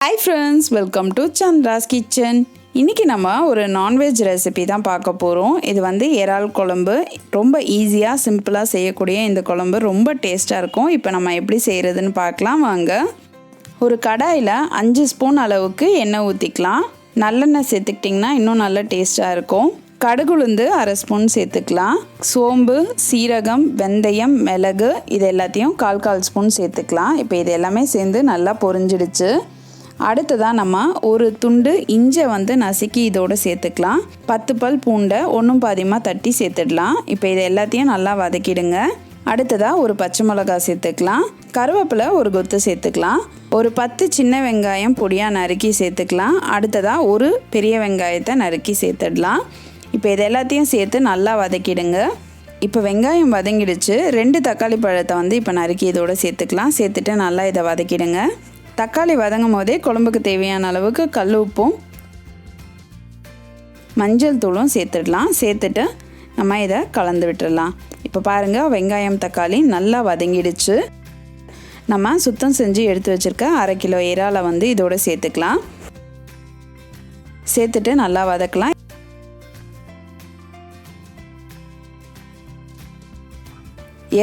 Hi friends, welcome to chandra'skitchen. இன்னைக்கு நம்ம ஒரு நான்வெஜ் ரெசிபி தான் பார்க்க போறோம். இது வந்து எறால் குழம்பு. ரொம்ப ஈஸியா சிம்பிளா செய்யக்கூடிய இந்த குழம்பு ரொம்ப டேஸ்டா இருக்கும். இப்போ நம்ம எப்படி செய்யறதுன்னு பார்க்கலாம் வாங்க. ஒரு கடாயில 5 ஸ்பூன் அளவுக்கு எண்ணெய் ஊத்திக்கலாம். நல்லெண்ணெய் சேர்த்துக்கிட்டிங்கன்னா இன்னும் நல்ல டேஸ்டா இருக்கும். கடுகு உளுந்து 1/2 ஸ்பூன் சேர்த்துக்கலாம். சோம்பு, சீரகம், வெந்தயம், மிளகு இது எல்லாத்தையும் 1/4 ஸ்பூன் சேர்த்துக்கலாம். இப்போ இது எல்லாமே சேர்ந்து நல்லா பொரிஞ்சிடுச்சு. அடுத்ததாக நம்ம ஒரு துண்டு இஞ்சை வந்து நசுக்கி இதோடு சேர்த்துக்கலாம். 10 பல் பூண்டை ஒன்றும் பாதியமாக தட்டி சேர்த்துடலாம். இப்போ இது எல்லாத்தையும் நல்லா வதக்கிடுங்க. அடுத்ததாக ஒரு பச்சை மிளகாய் சேர்த்துக்கலாம். கருவேப்பிலை ஒரு கொத்து சேர்த்துக்கலாம். ஒரு 10 சின்ன வெங்காயம் பொடியாக நறுக்கி சேர்த்துக்கலாம். அடுத்ததாக ஒரு பெரிய வெங்காயத்தை நறுக்கி சேர்த்துடலாம். இப்போ இது எல்லாத்தையும் சேர்த்து நல்லா வதக்கிடுங்க. இப்போ வெங்காயம் வதங்கிடுச்சு. 2 தக்காளி பழத்தை வந்து இப்போ நறுக்கி இதோடு சேர்த்துக்கலாம். சேர்த்துட்டு நல்லா இதை வதக்கிடுங்க. தக்காளி வதங்கும் போதே குழம்புக்கு தேவையான அளவுக்கு கல் உப்பும் மஞ்சள் தூளும் சேர்த்துடலாம். சேர்த்துட்டு நம்ம இதை கலந்து விட்டுடலாம். இப்போ பாருங்கள், வெங்காயம் தக்காளி நல்லா வதங்கிடுச்சு. நம்ம சுத்தம் செஞ்சு எடுத்து வச்சுருக்க 1/2 கிலோ இறாலை வந்து இதோடு சேர்த்துக்கலாம். சேர்த்துட்டு நல்லா வதக்கலாம்.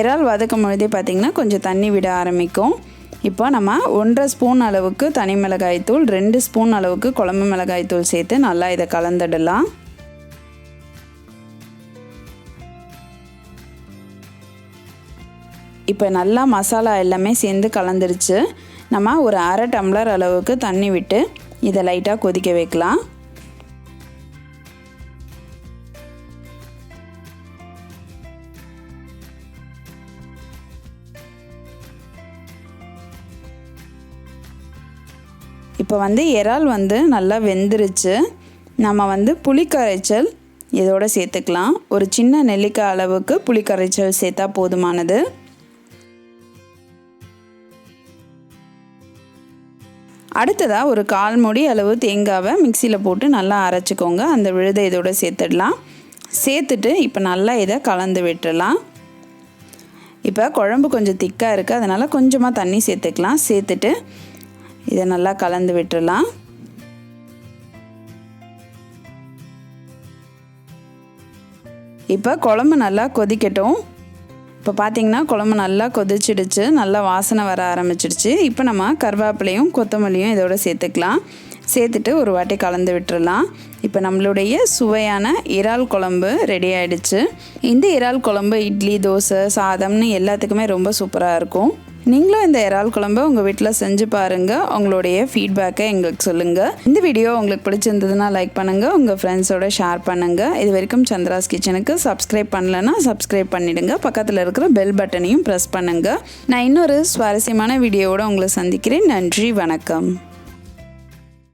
இறால் வதக்கும் பொழுதே பார்த்திங்கன்னா கொஞ்சம் தண்ணி விட ஆரம்பிக்கும். இப்போ நம்ம 1/2 ஸ்பூன் அளவுக்கு தனி மிளகாய் தூள், 2 ஸ்பூன் அளவுக்கு குழம்பு மிளகாய் தூள் சேர்த்து நல்லா இதை கலந்துடலாம். இப்போ நல்லா மசாலா எல்லாமே சேர்ந்து கலந்துருச்சு. நம்ம ஒரு 1/2 டம்ளர் அளவுக்கு தண்ணி விட்டு இதை லைட்டாக கொதிக்க வைக்கலாம். இப்போ வந்து இறால் வந்து நல்லா வெந்துருச்சு. நம்ம வந்து புளிக்கரைச்சல் இதோடு சேர்த்துக்கலாம். ஒரு சின்ன நெல்லிக்காய் அளவுக்கு புளிக்கரைச்சல் சேர்த்தா போதுமானது. அடுத்ததாக ஒரு 1/4 மூடி அளவு தேங்காவை மிக்சியில் போட்டு நல்லா அரைச்சிக்கோங்க. அந்த விழுதை இதோடு சேர்த்துடலாம். சேர்த்துட்டு இப்போ நல்லா இதை கலந்து விட்டுடலாம். இப்போ குழம்பு கொஞ்சம் திக்காக இருக்குது, அதனால் கொஞ்சமாக தண்ணி சேர்த்துக்கலாம். சேர்த்துட்டு இதை நல்லா கலந்து விட்டுடலாம். இப்போ குழம்பு நல்லா கொதிக்கட்டும். இப்போ பார்த்திங்கன்னா குழம்பு நல்லா கொதிச்சிடுச்சு, நல்லா வாசனை வர ஆரம்பிச்சிடுச்சு. இப்போ நம்ம கருவேப்பிலையும் கொத்தமல்லியும் இதோட சேர்த்துக்கலாம். சேர்த்துட்டு ஒரு வாட்டி கலந்து விட்டுடலாம். இப்போ நம்மளுடைய சுவையான இறால் குழம்பு ரெடி ஆகிடுச்சு. இந்த இறால் குழம்பு இட்லி, தோசை, சாதம்னு எல்லாத்துக்குமே ரொம்ப சூப்பராக இருக்கும். நீங்களும் இந்த இறால் குழம்பு உங்கள் வீட்டில் செஞ்சு பாருங்கள். உங்களுடைய ஃபீட்பேக்கை எங்களுக்கு சொல்லுங்கள். இந்த வீடியோ உங்களுக்கு பிடிச்சிருந்ததுன்னா லைக் பண்ணுங்கள், உங்கள் ஃப்ரெண்ட்ஸோட ஷேர் பண்ணுங்கள். இது வரைக்கும் சந்திராஸ் கிச்சனுக்கு சப்ஸ்கிரைப் பண்ணலைன்னா சப்ஸ்கிரைப் பண்ணிவிடுங்க. பக்கத்தில் இருக்கிற பெல் பட்டனையும் ப்ரெஸ் பண்ணுங்கள். நான் இன்னொரு சுவாரஸ்யமான வீடியோவோடு உங்களை சந்திக்கிறேன். நன்றி, வணக்கம்.